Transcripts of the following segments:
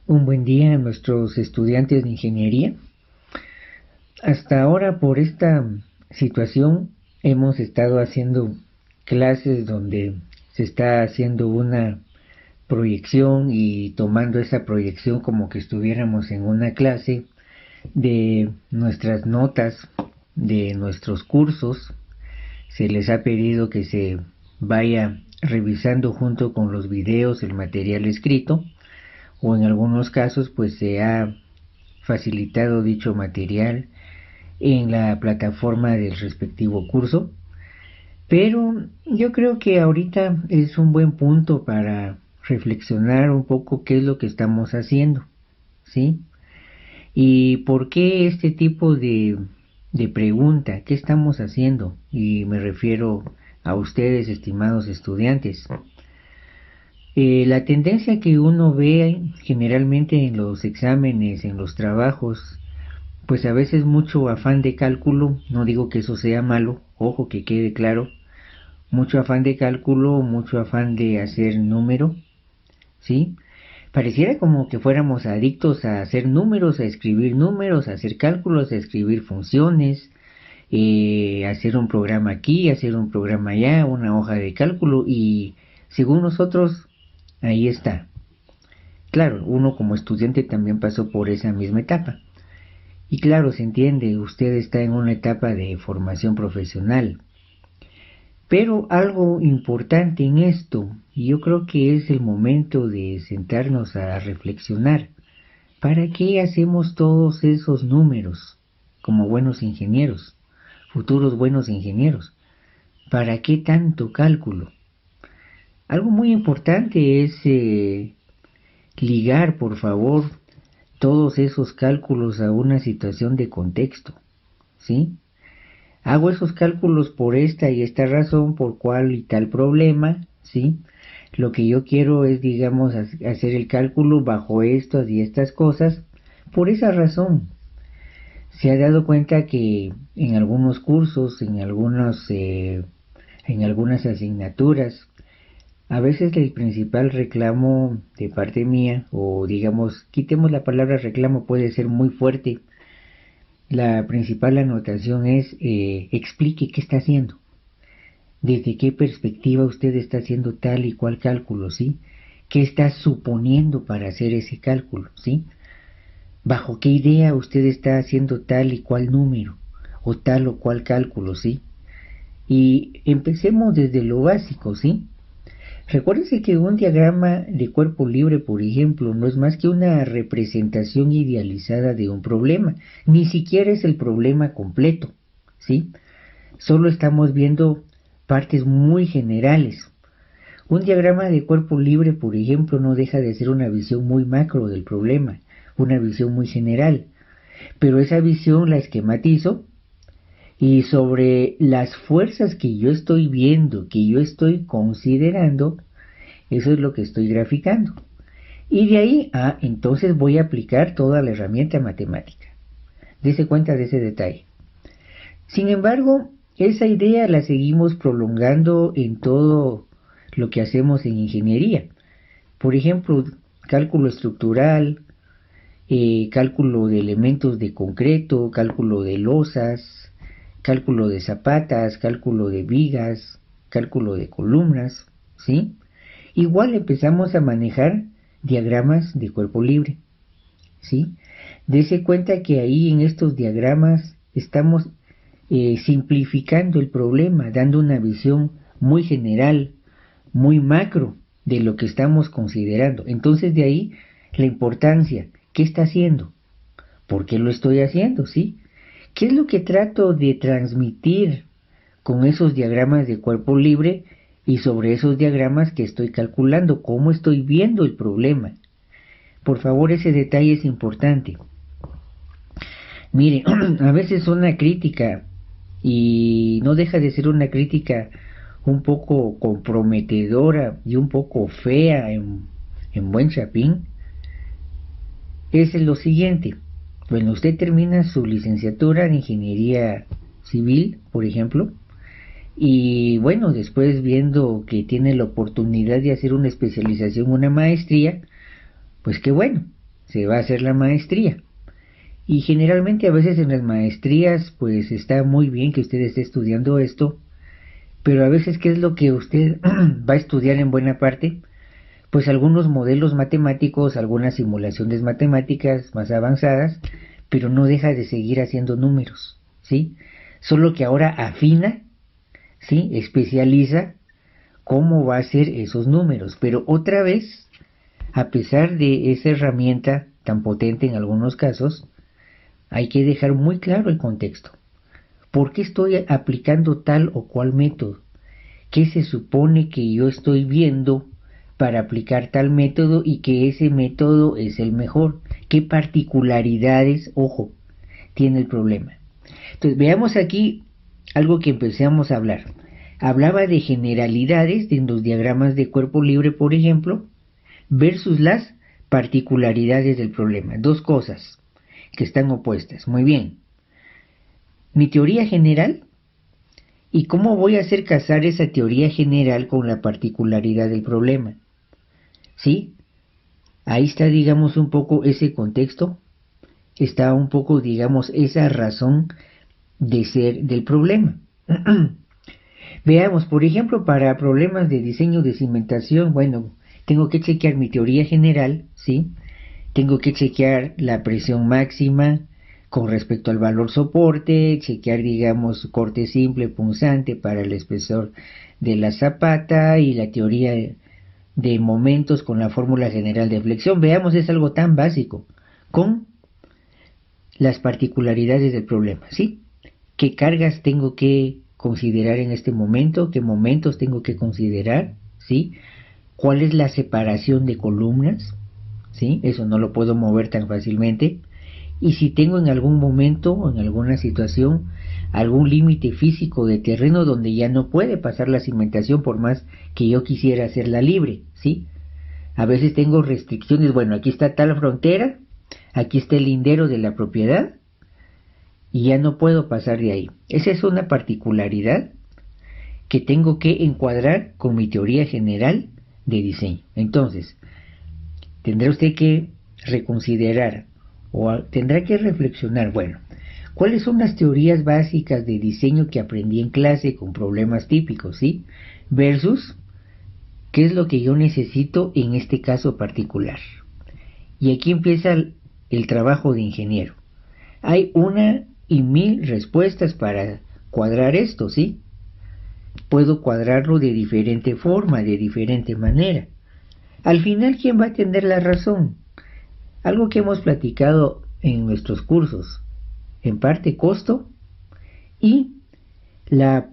Un buen día a nuestros estudiantes de ingeniería. Hasta ahora, por esta situación, hemos estado haciendo clases donde se está haciendo una proyección y tomando esa proyección como que estuviéramos en una clase de nuestras notas, de nuestros cursos. Se les ha pedido que se vaya revisando junto con los videos el material escrito, o en algunos casos pues se ha facilitado dicho material en la plataforma del respectivo curso. Pero yo creo que ahorita es un buen punto para reflexionar un poco qué es lo que estamos haciendo, ¿sí? Y por qué este tipo de pregunta, ¿qué estamos haciendo? Y me refiero a ustedes, estimados estudiantes. La tendencia que uno ve generalmente en los exámenes, en los trabajos, pues a veces mucho afán de cálculo, no digo que eso sea malo, ojo que quede claro, mucho afán de cálculo, mucho afán de hacer número, ¿sí? Pareciera como que fuéramos adictos a hacer números, a escribir números, a hacer cálculos, a escribir funciones, hacer un programa aquí, hacer un programa allá, una hoja de cálculo y según nosotros, ahí está. Claro, uno como estudiante también pasó por esa misma etapa. Y claro, se entiende, usted está en una etapa de formación profesional. Pero algo importante en esto, y yo creo que es el momento de sentarnos a reflexionar, ¿para qué hacemos todos esos números como buenos ingenieros, futuros buenos ingenieros? ¿Para qué tanto cálculo? Algo muy importante es ligar, por favor, todos esos cálculos a una situación de contexto, ¿sí? Hago esos cálculos por esta y esta razón, por cual y tal problema, ¿sí? Lo que yo quiero es, digamos, hacer el cálculo bajo estas y estas cosas, por esa razón. Se ha dado cuenta que en algunos cursos, en algunas asignaturas, a veces el principal reclamo de parte mía, o digamos, quitemos la palabra reclamo, puede ser muy fuerte. La principal anotación es explique qué está haciendo, desde qué perspectiva usted está haciendo tal y cual cálculo, ¿sí? ¿Qué está suponiendo para hacer ese cálculo, ¿sí? ¿Bajo qué idea usted está haciendo tal y cual número o tal o cual cálculo, ¿sí? Y empecemos desde lo básico, ¿sí? Recuérdese que un diagrama de cuerpo libre, por ejemplo, no es más que una representación idealizada de un problema, ni siquiera es el problema completo, ¿sí? Solo estamos viendo partes muy generales. Un diagrama de cuerpo libre, por ejemplo, no deja de ser una visión muy macro del problema, una visión muy general, pero esa visión la esquematizo y sobre las fuerzas que yo estoy viendo, que yo estoy considerando, eso es lo que estoy graficando. Y de ahí, entonces voy a aplicar toda la herramienta matemática. Dese cuenta de ese detalle. Sin embargo, esa idea la seguimos prolongando en todo lo que hacemos en ingeniería. Por ejemplo, cálculo estructural, cálculo de elementos de concreto, cálculo de losas, cálculo de zapatas, cálculo de vigas, cálculo de columnas, ¿sí? Igual empezamos a manejar diagramas de cuerpo libre, ¿sí? Dese cuenta que ahí en estos diagramas estamos simplificando el problema, dando una visión muy general, muy macro de lo que estamos considerando. Entonces de ahí la importancia, ¿qué está haciendo? ¿Por qué lo estoy haciendo? ¿Sí? ¿Qué es lo que trato de transmitir con esos diagramas de cuerpo libre y sobre esos diagramas que estoy calculando? ¿Cómo estoy viendo el problema? Por favor, ese detalle es importante. Mire, a veces una crítica, y no deja de ser una crítica un poco comprometedora y un poco fea en buen chapín, es lo siguiente. Bueno, usted termina su licenciatura en ingeniería civil, por ejemplo, y bueno, después viendo que tiene la oportunidad de hacer una especialización, una maestría, pues qué bueno. se va a hacer la maestría. Y generalmente a veces en las maestrías pues está muy bien que usted esté estudiando esto, pero a veces ¿qué es lo que usted va a estudiar en buena parte? Pues algunos modelos matemáticos, algunas simulaciones matemáticas más avanzadas, pero no deja de seguir haciendo números, ¿sí? Solo que ahora afina, ¿sí? Especializa cómo va a ser esos números, pero otra vez, a pesar de esa herramienta tan potente en algunos casos, hay que dejar muy claro el contexto. ¿Por qué estoy aplicando tal o cual método? ¿Qué se supone que yo estoy viendo para aplicar tal método y que ese método es el mejor? ¿Qué particularidades, ojo, tiene el problema? Entonces veamos aquí algo que empezamos a hablar. Hablaba de generalidades en los diagramas de cuerpo libre, por ejemplo, versus las particularidades del problema. Dos cosas que están opuestas. Muy bien. Mi teoría general y cómo voy a hacer casar esa teoría general con la particularidad del problema. ¿Sí? Ahí está, digamos, un poco ese contexto, está un poco, digamos, esa razón de ser del problema. Veamos, por ejemplo, para problemas de diseño de cimentación, bueno, tengo que chequear mi teoría general, ¿sí? Tengo que chequear la presión máxima con respecto al valor soporte, chequear, digamos, corte simple, punzante para el espesor de la zapata y la teoría de momentos con la fórmula general de flexión. Veamos, es algo tan básico, con las particularidades del problema, ¿sí? ¿Qué cargas tengo que considerar en este momento? ¿Qué momentos tengo que considerar? ¿Sí? ¿Cuál es la separación de columnas? ¿Sí? Eso no lo puedo mover tan fácilmente. Y si tengo en algún momento o en alguna situación algún límite físico de terreno donde ya no puede pasar la cimentación por más que yo quisiera hacerla libre, ¿sí? A veces tengo restricciones, bueno, aquí está tal frontera, aquí está el lindero de la propiedad y ya no puedo pasar de ahí. Esa es una particularidad que tengo que encuadrar con mi teoría general de diseño. Entonces, tendrá usted que reconsiderar o tendrá que reflexionar, bueno, ¿cuáles son las teorías básicas de diseño que aprendí en clase con problemas típicos, ¿sí? Versus, ¿qué es lo que yo necesito en este caso particular? Y aquí empieza el trabajo de ingeniero. Hay una y mil respuestas para cuadrar esto, ¿sí? Puedo cuadrarlo de diferente forma, de diferente manera. Al final, ¿quién va a tener la razón? Algo que hemos platicado en nuestros cursos, en parte costo y la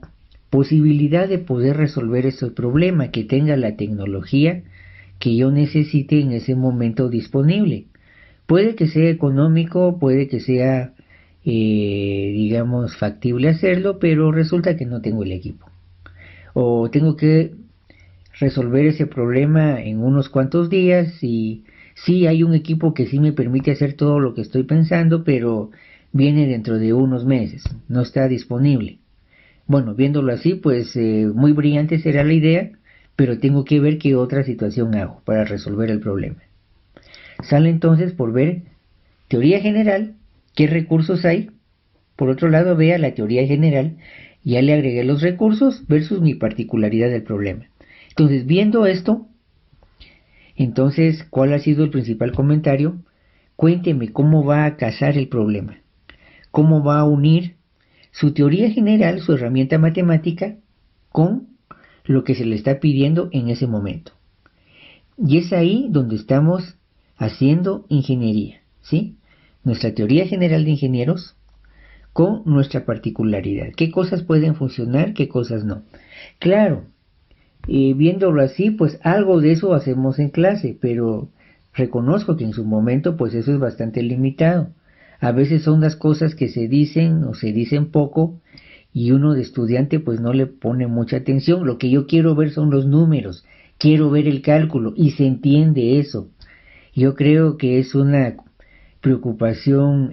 posibilidad de poder resolver ese problema, que tenga la tecnología que yo necesite en ese momento disponible. Puede que sea económico, puede que sea, digamos, factible hacerlo, pero resulta que no tengo el equipo. O tengo que resolver ese problema en unos cuantos días y sí hay un equipo que sí me permite hacer todo lo que estoy pensando, pero viene dentro de unos meses, no está disponible. Bueno, viéndolo así, pues muy brillante será la idea, pero tengo que ver qué otra situación hago para resolver el problema. Sale entonces por ver teoría general, qué recursos hay. Por otro lado, vea la teoría general, ya le agregué los recursos versus mi particularidad del problema. Entonces, viendo esto, entonces, ¿cuál ha sido el principal comentario? Cuénteme cómo va a casar el problema, cómo va a unir su teoría general, su herramienta matemática, con lo que se le está pidiendo en ese momento. Y es ahí donde estamos haciendo ingeniería, ¿sí? Nuestra teoría general de ingenieros con nuestra particularidad. ¿Qué cosas pueden funcionar, qué cosas no? Claro, viéndolo así, pues algo de eso hacemos en clase, pero reconozco que en su momento, pues eso es bastante limitado. A veces son las cosas que se dicen o se dicen poco y uno de estudiante pues no le pone mucha atención. Lo que yo quiero ver son los números, quiero ver el cálculo y se entiende eso. Yo creo que es una preocupación,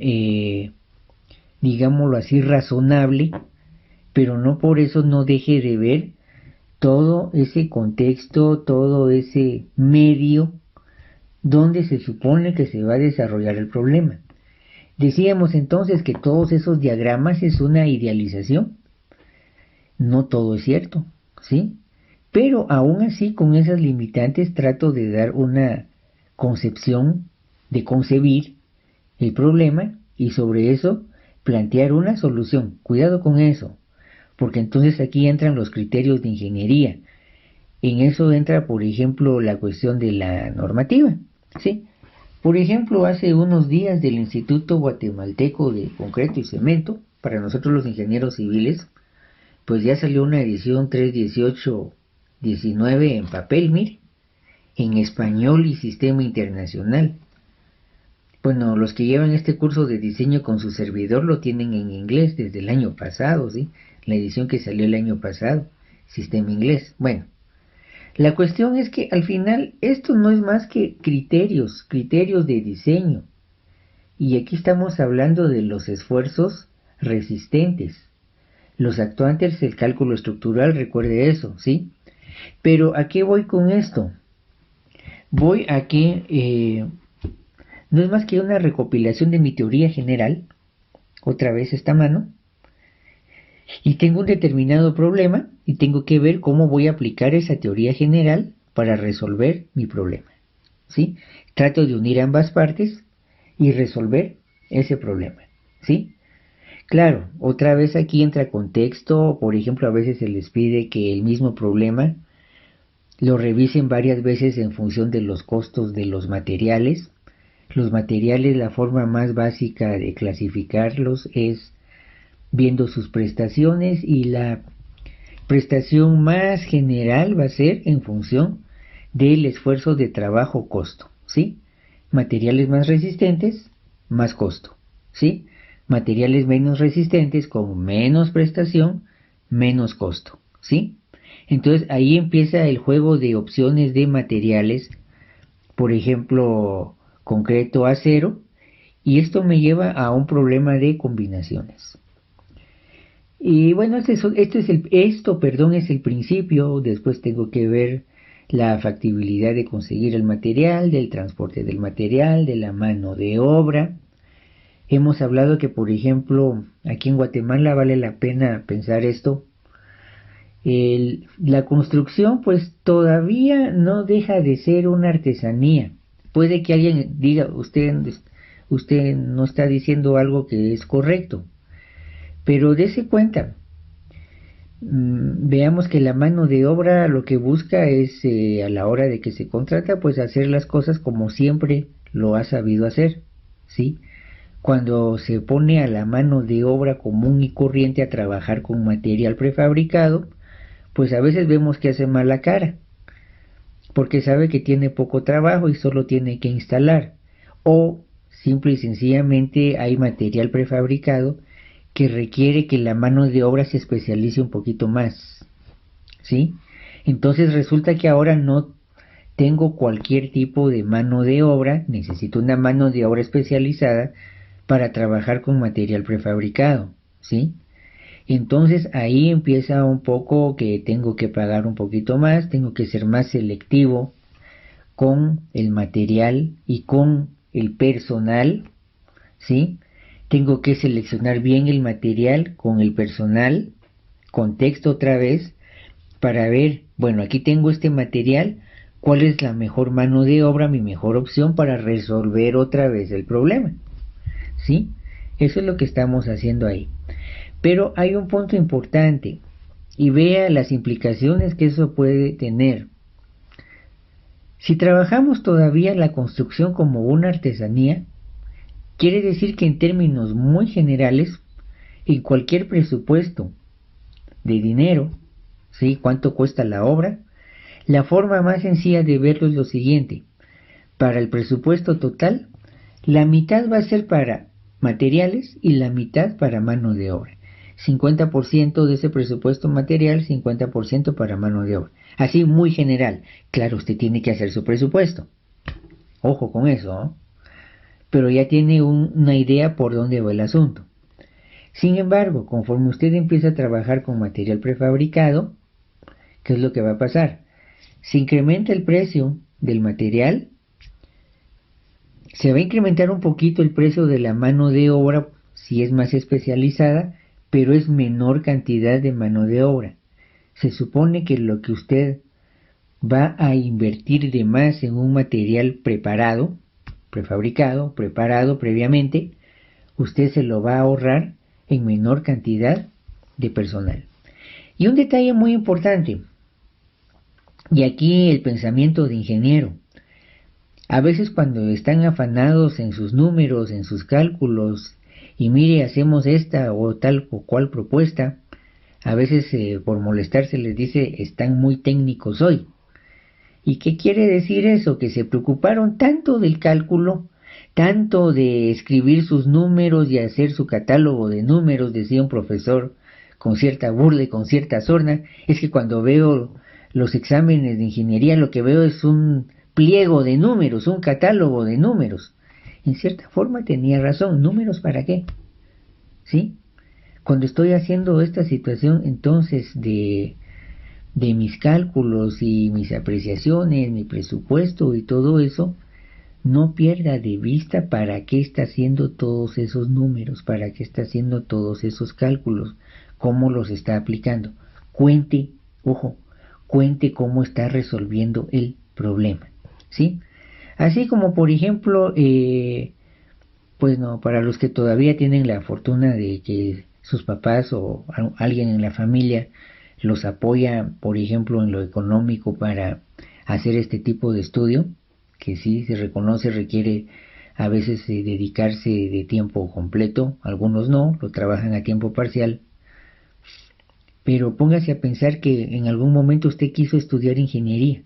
digámoslo así, razonable, pero no por eso no deje de ver todo ese contexto, todo ese medio donde se supone que se va a desarrollar el problema. Decíamos entonces que todos esos diagramas es una idealización. No todo es cierto, ¿sí? Pero aún así, con esas limitantes, trato de dar una concepción, de concebir el problema y sobre eso plantear una solución. Cuidado con eso, porque entonces aquí entran los criterios de ingeniería. En eso entra, por ejemplo, la cuestión de la normativa, ¿sí? Por ejemplo, hace unos días del Instituto Guatemalteco de Concreto y Cemento, para nosotros los ingenieros civiles, pues ya salió una edición 318-19 en papel, mire, en español y sistema internacional. Bueno, los que llevan este curso de diseño con su servidor lo tienen en inglés desde el año pasado, ¿sí? La edición que salió el año pasado, sistema inglés. Bueno, la cuestión es que al final esto no es más que criterios de diseño. Y aquí estamos hablando de los esfuerzos resistentes. Los actuantes, el cálculo estructural, recuerde eso, ¿sí? Pero ¿a qué voy con esto? Voy a que no es más que una recopilación de mi teoría general, otra vez esta mano, y tengo un determinado problema y tengo que ver cómo voy a aplicar esa teoría general para resolver mi problema, ¿sí? Trato de unir ambas partes y resolver ese problema, ¿sí? Claro, otra vez aquí entra contexto, por ejemplo, a veces se les pide que el mismo problema lo revisen varias veces en función de los costos de los materiales. Los materiales, la forma más básica de clasificarlos es viendo sus prestaciones y la prestación más general va a ser en función del esfuerzo de trabajo-costo, ¿sí? Materiales más resistentes, más costo, ¿sí? Materiales menos resistentes con menos prestación, menos costo, ¿sí? Entonces ahí empieza el juego de opciones de materiales, por ejemplo, concreto acero, y esto me lleva a un problema de combinaciones. Y bueno, esto es el principio. Después tengo que ver la factibilidad de conseguir el material, del transporte del material, de la mano de obra. Hemos hablado que, por ejemplo, aquí en Guatemala vale la pena pensar esto. La construcción pues todavía no deja de ser una artesanía. Puede que alguien diga, usted no está diciendo algo que es correcto, pero dése cuenta. Veamos que la mano de obra lo que busca es a la hora de que se contrata pues hacer las cosas como siempre lo ha sabido hacer, ¿sí? Cuando se pone a la mano de obra común y corriente a trabajar con material prefabricado, pues a veces vemos que hace mala cara, porque sabe que tiene poco trabajo y solo tiene que instalar, o simple y sencillamente hay material prefabricado que requiere que la mano de obra se especialice un poquito más, ¿sí? Entonces resulta que ahora no tengo cualquier tipo de mano de obra, necesito una mano de obra especializada para trabajar con material prefabricado, ¿sí? Entonces ahí empieza un poco que tengo que pagar un poquito más, tengo que ser más selectivo con el material y con el personal, ¿sí? Tengo que seleccionar bien el material con el personal, contexto otra vez, para ver, bueno, aquí tengo este material, ¿cuál es la mejor mano de obra, mi mejor opción para resolver otra vez el problema? ¿Sí? Eso es lo que estamos haciendo ahí. Pero hay un punto importante y vea las implicaciones que eso puede tener. Si trabajamos todavía la construcción como una artesanía, quiere decir que en términos muy generales, en cualquier presupuesto de dinero, ¿sí? ¿Cuánto cuesta la obra? La forma más sencilla de verlo es lo siguiente. Para el presupuesto total, la mitad va a ser para materiales y la mitad para mano de obra. 50% de ese presupuesto material, 50% para mano de obra. Así muy general. Claro, usted tiene que hacer su presupuesto. Ojo con eso, ¿no? Pero ya tiene una idea por dónde va el asunto. Sin embargo, conforme usted empieza a trabajar con material prefabricado, ¿qué es lo que va a pasar? Se incrementa el precio del material Se va a incrementar un poquito el precio de la mano de obra si es más especializada, pero es menor cantidad de mano de obra. Se supone que lo que usted va a invertir de más en un material preparado, prefabricado, preparado previamente, usted se lo va a ahorrar en menor cantidad de personal. Y un detalle muy importante, y aquí el pensamiento de ingeniero. A veces cuando están afanados en sus números, en sus cálculos, y mire, hacemos esta o tal o cual propuesta, a veces por molestarse les dice, están muy técnicos hoy. ¿Y qué quiere decir eso? Que se preocuparon tanto del cálculo, tanto de escribir sus números y hacer su catálogo de números, decía un profesor con cierta burla y con cierta sorna, es que cuando veo los exámenes de ingeniería lo que veo es un pliego de números, un catálogo de números. En cierta forma tenía razón, ¿números para qué? ¿Sí? Cuando estoy haciendo esta situación entonces de mis cálculos y mis apreciaciones, mi presupuesto y todo eso, no pierda de vista para qué está haciendo todos esos números, para qué está haciendo todos esos cálculos, cómo los está aplicando. Cuente, ojo, cuente cómo está resolviendo el problema, ¿sí? Así como por ejemplo, pues no, para los que todavía tienen la fortuna de que sus papás o alguien en la familia los apoya, por ejemplo, en lo económico para hacer este tipo de estudio, que sí se reconoce requiere a veces dedicarse de tiempo completo, algunos no, lo trabajan a tiempo parcial, pero póngase a pensar que en algún momento usted quiso estudiar ingeniería.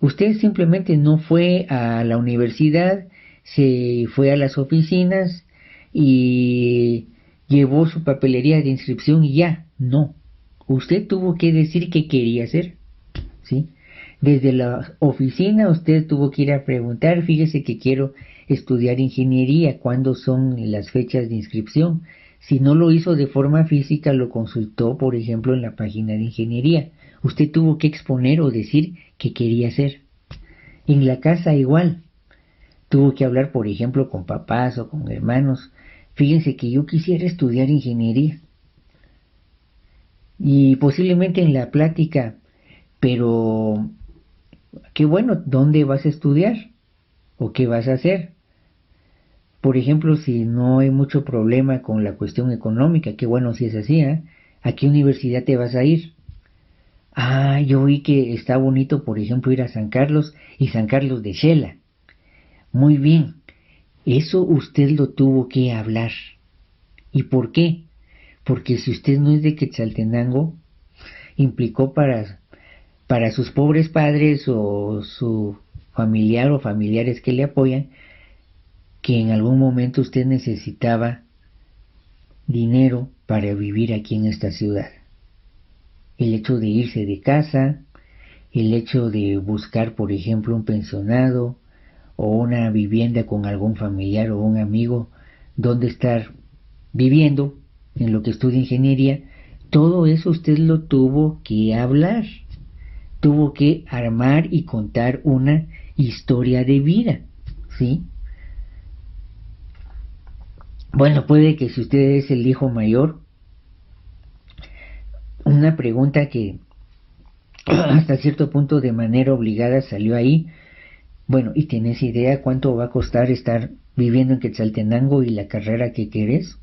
Usted simplemente no fue a la universidad, se fue a las oficinas y llevó su papelería de inscripción y ya, no. Usted tuvo que decir qué quería hacer, ¿sí? Desde la oficina usted tuvo que ir a preguntar, fíjese que quiero estudiar ingeniería, ¿cuándo son las fechas de inscripción? Si no lo hizo de forma física, lo consultó, por ejemplo, en la página de ingeniería. Usted tuvo que exponer o decir qué quería hacer. En la casa igual. Tuvo que hablar, por ejemplo, con papás o con hermanos. Fíjense que yo quisiera estudiar ingeniería. Y posiblemente en la plática, pero qué bueno, ¿dónde vas a estudiar? ¿O qué vas a hacer? Por ejemplo, si no hay mucho problema con la cuestión económica, qué bueno si es así, ¿eh? ¿A qué universidad te vas a ir? Ah, yo vi que está bonito, por ejemplo, ir a San Carlos y San Carlos de Xela. Muy bien, eso usted lo tuvo que hablar. ¿Y por qué? Porque si usted no es de Quetzaltenango, implicó para sus pobres padres o su familiar o familiares que le apoyan, que en algún momento usted necesitaba dinero para vivir aquí en esta ciudad. El hecho de irse de casa, el hecho de buscar, por ejemplo, un pensionado o una vivienda con algún familiar o un amigo donde estar viviendo en lo que estudia ingeniería, todo eso usted lo tuvo que hablar, tuvo que armar y contar una historia de vida, ¿sí? Bueno, puede que si usted es el hijo mayor, una pregunta que hasta cierto punto de manera obligada salió ahí, bueno, ¿y tienes idea cuánto va a costar estar viviendo en Quetzaltenango y la carrera que quieres?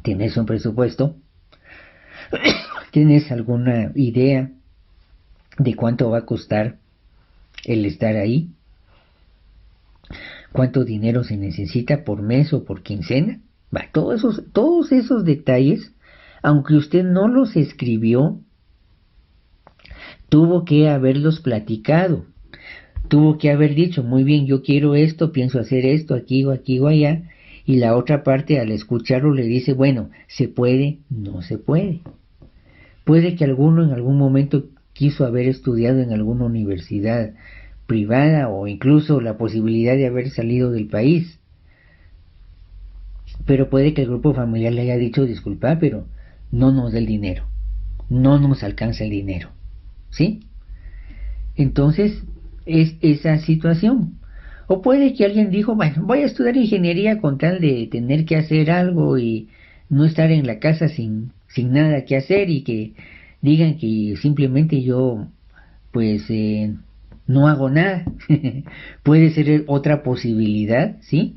¿Tienes un presupuesto? ¿Tienes alguna idea de cuánto va a costar el estar ahí? ¿Cuánto dinero se necesita por mes o por quincena? Todos esos detalles, aunque usted no los escribió, tuvo que haberlos platicado. Tuvo que haber dicho, muy bien, yo quiero esto, pienso hacer esto, aquí o allá, y la otra parte al escucharlo le dice, bueno, ¿se puede? No se puede. Puede que alguno en algún momento quiso haber estudiado en alguna universidad privada o incluso la posibilidad de haber salido del país. Pero puede que el grupo familiar le haya dicho, disculpa, pero no nos da el dinero, no nos alcanza el dinero, ¿sí? Entonces es esa situación. O puede que alguien dijo, bueno, voy a estudiar ingeniería con tal de tener que hacer algo y no estar en la casa sin nada que hacer y que digan que simplemente yo pues no hago nada. Puede ser otra posibilidad, ¿sí?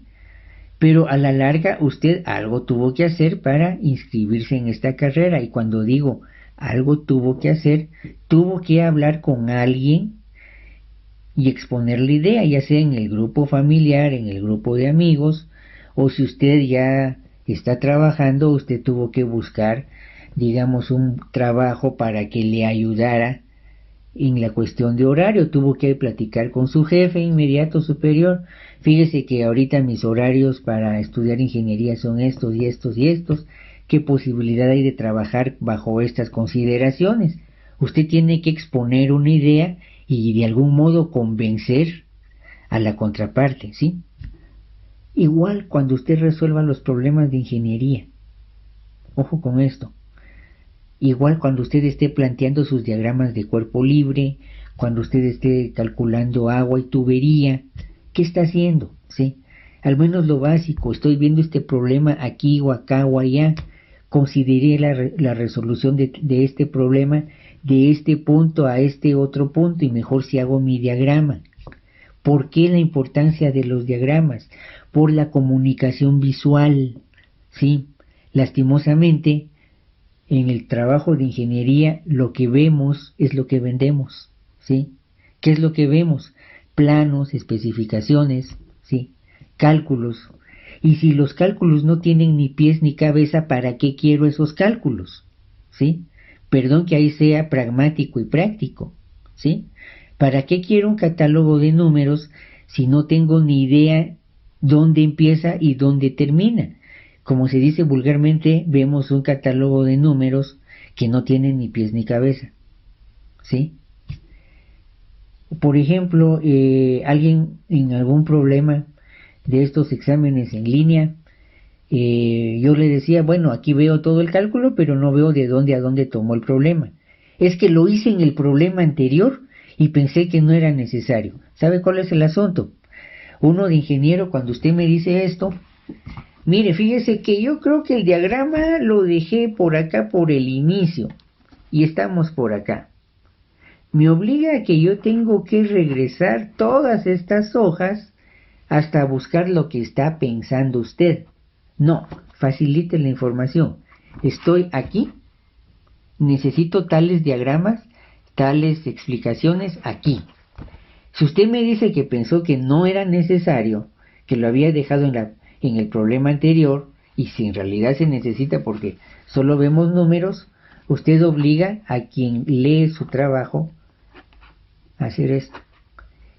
Pero a la larga usted algo tuvo que hacer para inscribirse en esta carrera, y cuando digo algo tuvo que hacer, tuvo que hablar con alguien y exponer la idea, ya sea en el grupo familiar, en el grupo de amigos, o si usted ya está trabajando, usted tuvo que buscar, digamos, un trabajo para que le ayudara en la cuestión de horario, tuvo que platicar con su jefe inmediato superior. Fíjese que ahorita mis horarios para estudiar ingeniería son estos y estos y estos. ¿Qué posibilidad hay de trabajar bajo estas consideraciones? Usted tiene que exponer una idea y de algún modo convencer a la contraparte, ¿sí? Igual cuando usted resuelva los problemas de ingeniería. Ojo con esto. Igual cuando usted esté planteando sus diagramas de cuerpo libre, cuando usted esté calculando agua y tubería, ¿qué está haciendo? ¿Sí? Al menos lo básico, estoy viendo este problema aquí o acá o allá, consideré la resolución de este problema de este punto a este otro punto, y mejor si hago mi diagrama. ¿Por qué la importancia de los diagramas? Por la comunicación visual, ¿sí? Lastimosamente, en el trabajo de ingeniería lo que vemos es lo que vendemos, ¿sí? ¿Qué es lo que vemos? Planos, especificaciones, ¿sí? Cálculos. Y si los cálculos no tienen ni pies ni cabeza, ¿para qué quiero esos cálculos? ¿Sí? Perdón que ahí sea pragmático y práctico, ¿sí? ¿Para qué quiero un catálogo de números si no tengo ni idea dónde empieza y dónde termina? Como se dice vulgarmente, vemos un catálogo de números que no tienen ni pies ni cabeza, ¿sí? Por ejemplo, alguien en algún problema de estos exámenes en línea, yo le decía, bueno, aquí veo todo el cálculo, pero no veo de dónde a dónde tomó el problema. Es que lo hice en el problema anterior y pensé que no era necesario. ¿Sabe cuál es el asunto? Uno de ingeniero, cuando usted me dice esto, mire, fíjese que yo creo que el diagrama lo dejé por acá por el inicio y estamos por acá. Me obliga a que yo tengo que regresar todas estas hojas hasta buscar lo que está pensando usted. No, facilite la información. Estoy aquí, necesito tales diagramas, tales explicaciones aquí. Si usted me dice que pensó que no era necesario, que lo había dejado en el problema anterior, y si en realidad se necesita porque solo vemos números, usted obliga a quien lee su trabajo a hacer esto.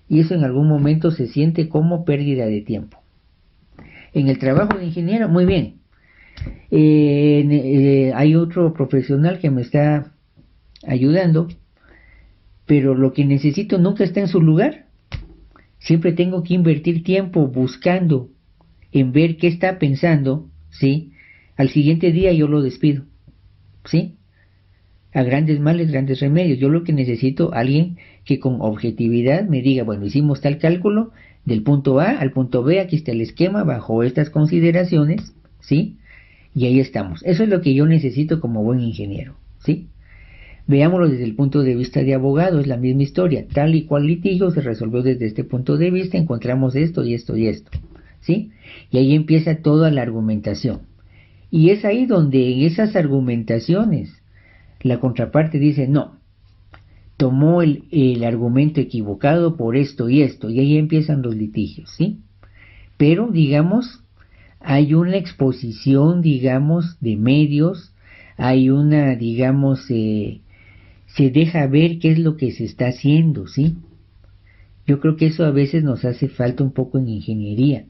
Y eso en algún momento se siente como pérdida de tiempo. En el trabajo de ingeniero, muy bien. Hay otro profesional que me está ayudando, pero lo que necesito nunca está en su lugar. Siempre tengo que invertir tiempo buscando en ver qué está pensando, ¿sí? Al siguiente día yo lo despido, ¿sí? A grandes males, grandes remedios. Yo lo que necesito, alguien que con objetividad me diga, bueno, hicimos tal cálculo del punto A al punto B, aquí está el esquema bajo estas consideraciones, ¿sí? Y ahí estamos. Eso es lo que yo necesito como buen ingeniero, ¿sí? Veámoslo desde el punto de vista de abogado, es la misma historia. Tal y cual litigio se resolvió desde este punto de vista, encontramos esto y esto y esto, ¿sí? Y ahí empieza toda la argumentación. Y es ahí donde en esas argumentaciones la contraparte dice, no, tomó el argumento equivocado por esto y esto, y ahí empiezan los litigios, ¿sí? Pero, digamos, hay una exposición, digamos, de medios, hay una, digamos, se deja ver qué es lo que se está haciendo, ¿sí? Yo creo que eso a veces nos hace falta un poco en ingeniería,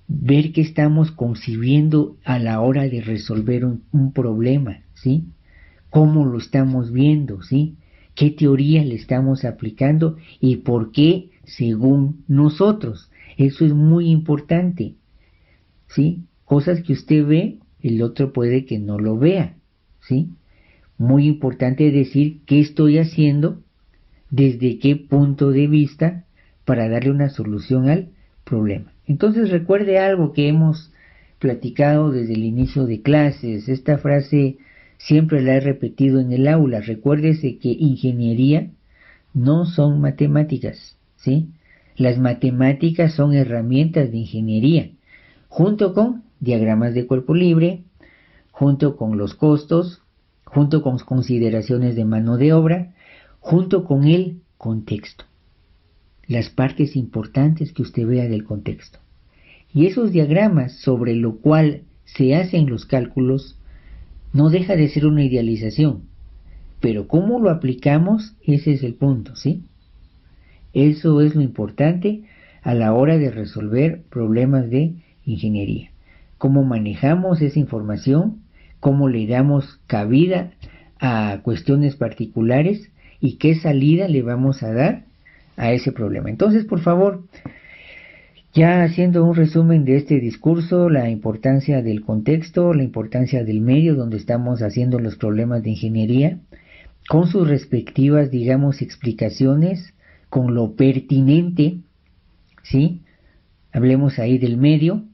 ver qué estamos concibiendo a la hora de resolver un problema, ¿sí? Cómo lo estamos viendo, ¿sí? ¿Qué teoría le estamos aplicando y por qué según nosotros? Eso es muy importante, ¿sí? Cosas que usted ve, el otro puede que no lo vea, ¿sí? Muy importante decir qué estoy haciendo, desde qué punto de vista, para darle una solución al problema. Entonces recuerde algo que hemos platicado desde el inicio de clases. Esta frase siempre la he repetido en el aula. Recuérdese que ingeniería no son matemáticas, ¿sí? Las matemáticas son herramientas de ingeniería, junto con diagramas de cuerpo libre, junto con los costos, junto con consideraciones de mano de obra, junto con el contexto. Las partes importantes que usted vea del contexto. Y esos diagramas sobre lo cual se hacen los cálculos no deja de ser una idealización. Pero cómo lo aplicamos, ese es el punto, ¿sí? Eso es lo importante a la hora de resolver problemas de ingeniería. Cómo manejamos esa información, cómo le damos cabida a cuestiones particulares y qué salida le vamos a dar a ese problema. Entonces, por favor, ya haciendo un resumen de este discurso, la importancia del contexto, la importancia del medio donde estamos haciendo los problemas de ingeniería, con sus respectivas, digamos, explicaciones, con lo pertinente, ¿sí? Hablemos ahí del medio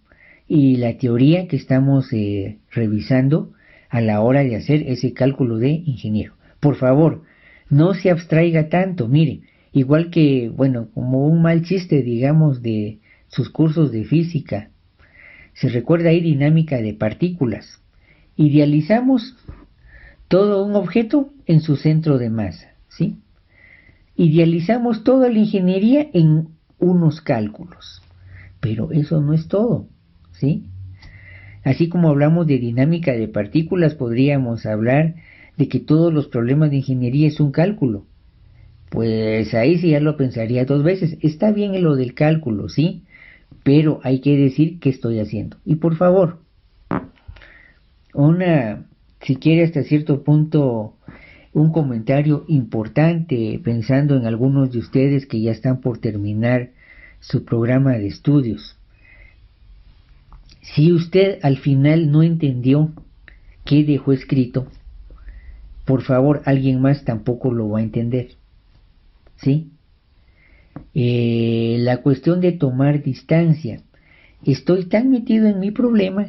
y la teoría que estamos revisando a la hora de hacer ese cálculo de ingeniero. Por favor, no se abstraiga tanto, mire, igual que, bueno, como un mal chiste, digamos, de sus cursos de física, se recuerda ahí dinámica de partículas. Idealizamos todo un objeto en su centro de masa, ¿sí? Idealizamos toda la ingeniería en unos cálculos, pero eso no es todo, ¿sí? Así como hablamos de dinámica de partículas, podríamos hablar de que todos los problemas de ingeniería es un cálculo. Pues ahí sí ya lo pensaría dos veces. Está bien en lo del cálculo, ¿sí? Pero hay que decir qué estoy haciendo. Y por favor, si quiere hasta cierto punto, un comentario importante pensando en algunos de ustedes que ya están por terminar su programa de estudios. Si usted al final no entendió qué dejó escrito, por favor, alguien más tampoco lo va a entender, ¿sí? La cuestión de tomar distancia. Estoy tan metido en mi problema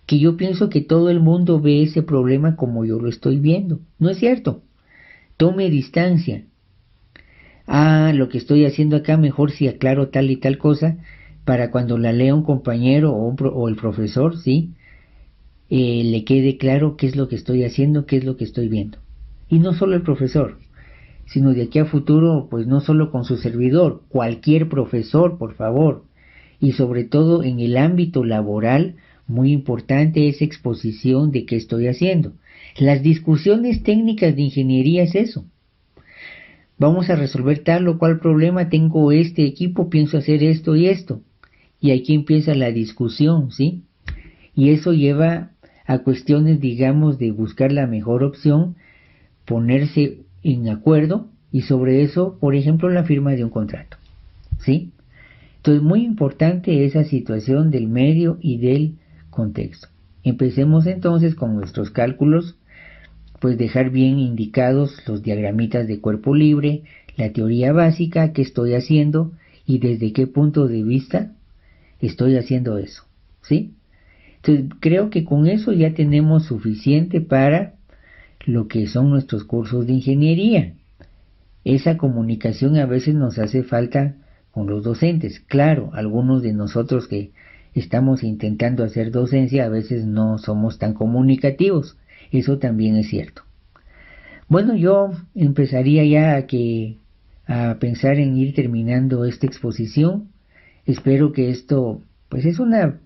que yo pienso que todo el mundo ve ese problema como yo lo estoy viendo. No es cierto. Tome distancia. Lo que estoy haciendo acá, mejor si aclaro tal y tal cosa, para cuando la lea un compañero o el profesor, ¿sí? Le quede claro qué es lo que estoy haciendo, qué es lo que estoy viendo. Y no solo el profesor, sino de aquí a futuro, pues no solo con su servidor, cualquier profesor, por favor. Y sobre todo en el ámbito laboral, muy importante esa exposición de qué estoy haciendo. Las discusiones técnicas de ingeniería es eso. Vamos a resolver tal o cual problema, tengo este equipo, pienso hacer esto y esto. Y aquí empieza la discusión, ¿sí? Y eso lleva a cuestiones, digamos, de buscar la mejor opción, ponerse en acuerdo y sobre eso, por ejemplo, la firma de un contrato, ¿sí? Entonces, muy importante esa situación del medio y del contexto. Empecemos entonces con nuestros cálculos, pues dejar bien indicados los diagramitas de cuerpo libre, la teoría básica, qué estoy haciendo y desde qué punto de vista estoy haciendo eso, ¿sí? Entonces, creo que con eso ya tenemos suficiente para lo que son nuestros cursos de ingeniería. Esa comunicación a veces nos hace falta con los docentes. Claro, algunos de nosotros que estamos intentando hacer docencia a veces no somos tan comunicativos. Eso también es cierto. Bueno, yo empezaría ya a pensar en ir terminando esta exposición. Espero que esto, pues es una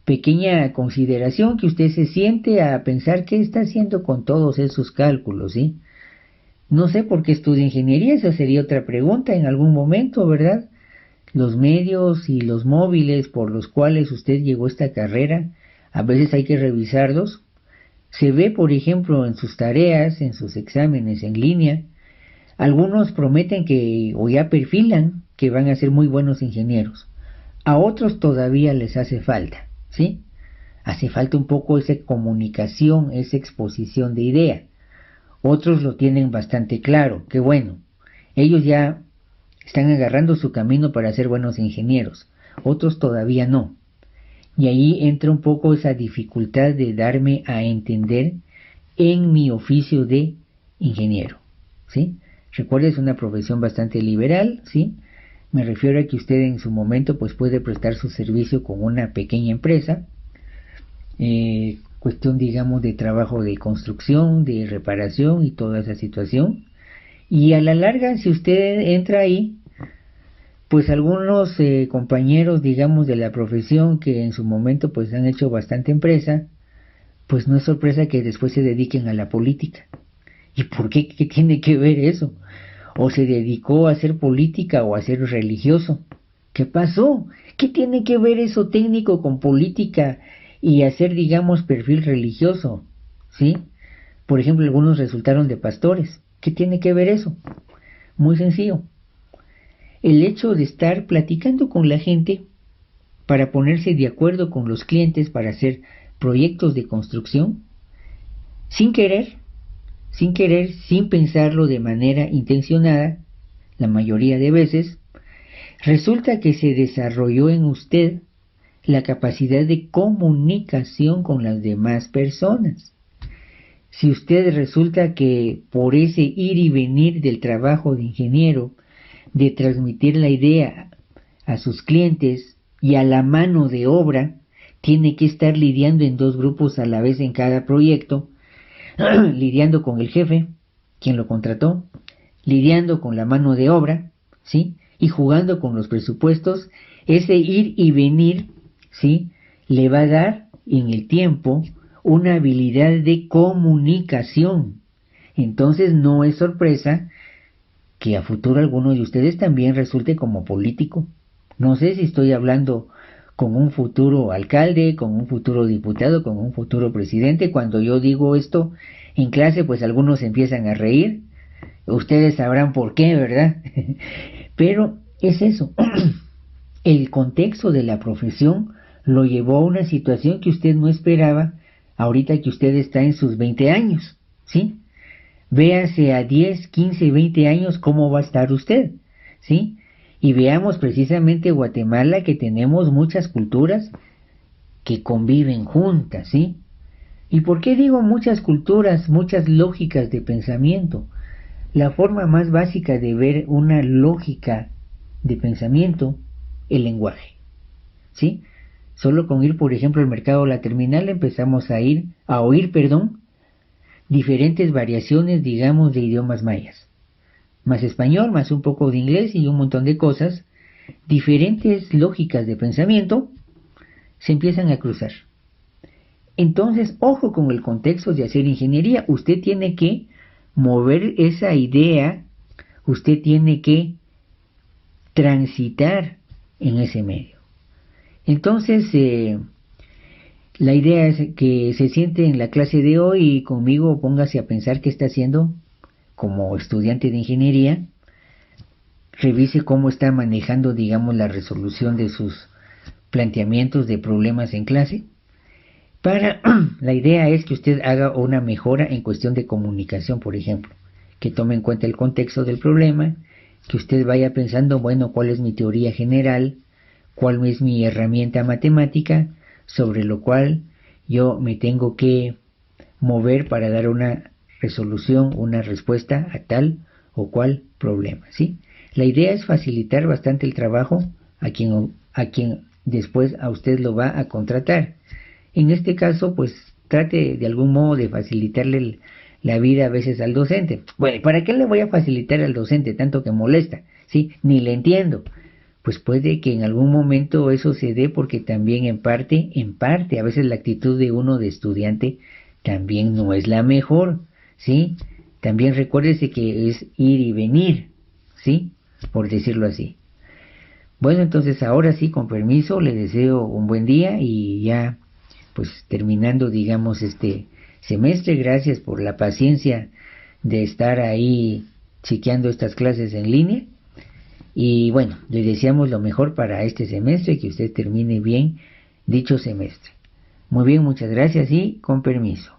pequeña consideración que usted se siente a pensar qué está haciendo con todos esos cálculos, ¿sí? No sé por qué estudia ingeniería, esa sería otra pregunta en algún momento, ¿verdad? Los medios y los móviles por los cuales usted llegó a esta carrera, a veces hay que revisarlos. Se ve, por ejemplo, en sus tareas, en sus exámenes en línea, algunos prometen o ya perfilan que van a ser muy buenos ingenieros. A otros todavía les hace falta, ¿sí? Hace falta un poco esa comunicación, esa exposición de idea. Otros lo tienen bastante claro, que bueno, ellos ya están agarrando su camino para ser buenos ingenieros, otros todavía no. Y ahí entra un poco esa dificultad de darme a entender en mi oficio de ingeniero, ¿sí? Recuerda, es una profesión bastante liberal, ¿sí? Me refiero a que usted en su momento pues puede prestar su servicio con una pequeña empresa, cuestión digamos de trabajo de construcción, de reparación y toda esa situación. Y a la larga, si usted entra ahí, pues algunos compañeros digamos de la profesión que en su momento pues han hecho bastante empresa, pues no es sorpresa que después se dediquen a la política. ¿Y por qué? ¿Qué tiene que ver eso? ¿O se dedicó a hacer política o a ser religioso? ¿Qué pasó? ¿Qué tiene que ver eso técnico con política y hacer, digamos, perfil religioso? ¿Sí? Por ejemplo, algunos resultaron de pastores. ¿Qué tiene que ver eso? Muy sencillo. El hecho de estar platicando con la gente para ponerse de acuerdo con los clientes para hacer proyectos de construcción, sin querer, sin pensarlo de manera intencionada, la mayoría de veces, resulta que se desarrolló en usted la capacidad de comunicación con las demás personas. Si usted resulta que por ese ir y venir del trabajo de ingeniero, de transmitir la idea a sus clientes y a la mano de obra, tiene que estar lidiando en dos grupos a la vez en cada proyecto, lidiando con el jefe, quien lo contrató, lidiando con la mano de obra, ¿sí? Y jugando con los presupuestos, ese ir y venir, ¿sí? Le va a dar en el tiempo una habilidad de comunicación. Entonces no es sorpresa que a futuro alguno de ustedes también resulte como político. No sé si estoy hablando con un futuro alcalde, con un futuro diputado, con un futuro presidente. Cuando yo digo esto en clase, pues algunos empiezan a reír. Ustedes sabrán por qué, ¿verdad? Pero es eso. El contexto de la profesión lo llevó a una situación que usted no esperaba ahorita que usted está en sus 20 años, ¿sí? Véase a 10, 15, 20 años cómo va a estar usted, ¿sí? Y veamos precisamente Guatemala, que tenemos muchas culturas que conviven juntas, ¿sí? ¿Y por qué digo muchas culturas, muchas lógicas de pensamiento? La forma más básica de ver una lógica de pensamiento, el lenguaje, ¿sí? Solo con ir, por ejemplo, al mercado o la terminal empezamos a oír, diferentes variaciones, digamos, de idiomas mayas. Más español, más un poco de inglés y un montón de cosas, diferentes lógicas de pensamiento se empiezan a cruzar. Entonces, ojo con el contexto de hacer ingeniería. Usted tiene que mover esa idea, usted tiene que transitar en ese medio. Entonces, la idea es que se siente en la clase de hoy y conmigo póngase a pensar qué está haciendo como estudiante de ingeniería, revise cómo está manejando, digamos, la resolución de sus planteamientos de problemas en clase. La idea es que usted haga una mejora en cuestión de comunicación, por ejemplo, que tome en cuenta el contexto del problema, que usted vaya pensando, bueno, ¿cuál es mi teoría general? ¿Cuál es mi herramienta matemática sobre lo cual yo me tengo que mover para dar una resolución, una respuesta a tal o cual problema, ¿sí? La idea es facilitar bastante el trabajo a quien después a usted lo va a contratar. En este caso, pues trate de algún modo de facilitarle la vida a veces al docente. Bueno, ¿para qué le voy a facilitar al docente tanto que molesta? ¿Sí? Ni le entiendo. Pues puede que en algún momento eso se dé porque también en parte, a veces la actitud de uno de estudiante también no es la mejor, ¿sí? También recuérdese que es ir y venir, ¿sí? Por decirlo así. Bueno, entonces ahora sí, con permiso, le deseo un buen día y ya, pues terminando, digamos, este semestre, gracias por la paciencia de estar ahí chequeando estas clases en línea. Y bueno, le deseamos lo mejor para este semestre, que usted termine bien dicho semestre. Muy bien, muchas gracias y con permiso.